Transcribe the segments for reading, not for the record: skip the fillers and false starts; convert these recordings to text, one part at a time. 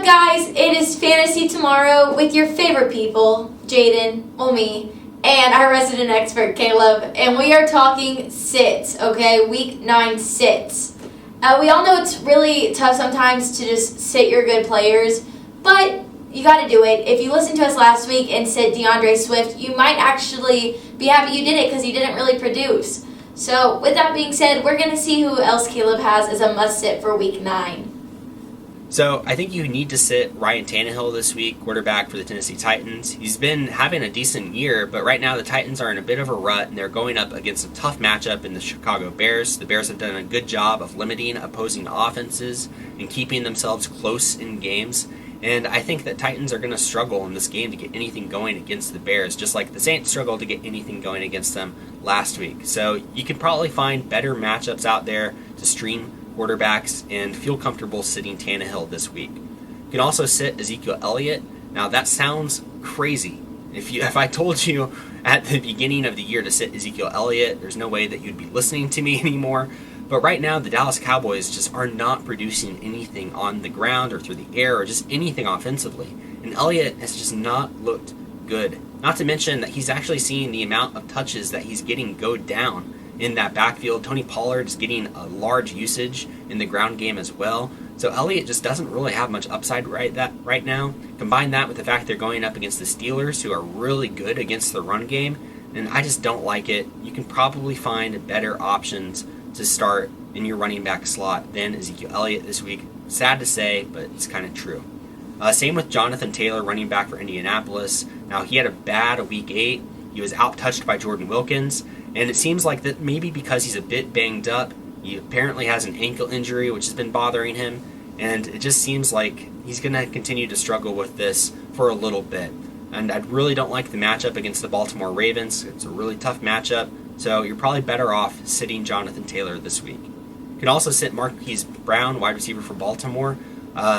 guys, it is Fantasy Tomorrow with your favorite people, Jaden, me, and our resident expert, Caleb, and we are talking sits, okay? Week 9 sits. We all know it's really tough sometimes to just sit your good players, but you got to do it. If you listened to us last week and said DeAndre Swift, you might actually be happy you did it because he didn't really produce. So with that being said, we're going to see who else Caleb has as a must-sit for Week 9. So I think you need to sit Ryan Tannehill this week, quarterback for the Tennessee Titans. He's been having a decent year, but right now the Titans are in a bit of a rut, and they're going up against a tough matchup in the Chicago Bears. The Bears have done a good job of limiting opposing offenses and keeping themselves close in games. And I think that Titans are going to struggle in this game to get anything going against the Bears, just like the Saints struggled to get anything going against them last week. So you can probably find better matchups out there to stream quarterbacks and feel comfortable sitting Tannehill this week. You can also sit Ezekiel Elliott. Now that sounds crazy. If I told you at the beginning of the year to sit Ezekiel Elliott, there's no way that you'd be listening to me anymore. But right now, the Dallas Cowboys just are not producing anything on the ground or through the air or just anything offensively. And Elliott has just not looked good. Not to mention that he's actually seeing the amount of touches that he's getting go down in that backfield. Tony Pollard is getting a large usage in the ground game as well. So Elliott just doesn't really have much upside right now. Combine that with the fact they're going up against the Steelers, who are really good against the run game, and I just don't like it. You can probably find better options to start in your running back slot than Ezekiel Elliott this week. Sad to say, but it's kind of true. Same with Jonathan Taylor, running back for Indianapolis. Now, he had a bad Week 8. He was out-touched by Jordan Wilkins, and it seems like that maybe because he's a bit banged up, he apparently has an ankle injury which has been bothering him, and it just seems like he's going to continue to struggle with this for a little bit. And I really don't like the matchup against the Baltimore Ravens. It's a really tough matchup, so you're probably better off sitting Jonathan Taylor this week. You can also sit Marquise Brown, wide receiver for Baltimore.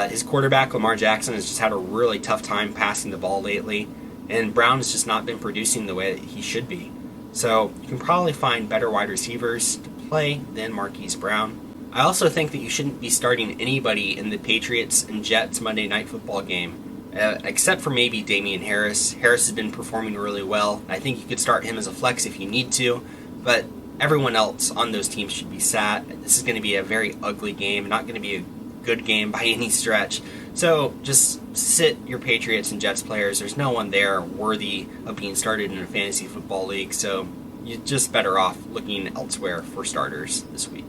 His quarterback, Lamar Jackson, has just had a really tough time passing the ball lately, and Brown has just not been producing the way that he should be. So you can probably find better wide receivers to play than Marquise Brown. I also think that you shouldn't be starting anybody in the Patriots and Jets Monday Night Football game, except for maybe Damian Harris. Harris has been performing really well. I think you could start him as a flex if you need to, but everyone else on those teams should be sat. This is going to be a very ugly game, not going to be a good game by any stretch. So just sit your Patriots and Jets players. There's no one there worthy of being started in a fantasy football league, so you're just better off looking elsewhere for starters this week.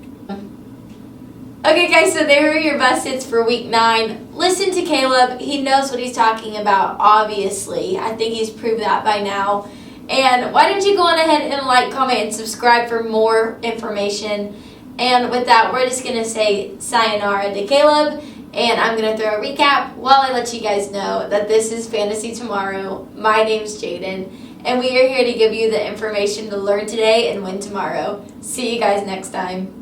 Okay, guys, so there are your best hits for Week 9. Listen to Caleb. He knows what he's talking about, obviously. I think he's proved that by now. And why don't you go on ahead and like, comment, and subscribe for more information. And with that, we're just going to say sayonara to Caleb. And I'm going to throw a recap while I let you guys know that this is Fantasy Tomorrow. My name's Jaden, and we are here to give you the information to learn today and win tomorrow. See you guys next time.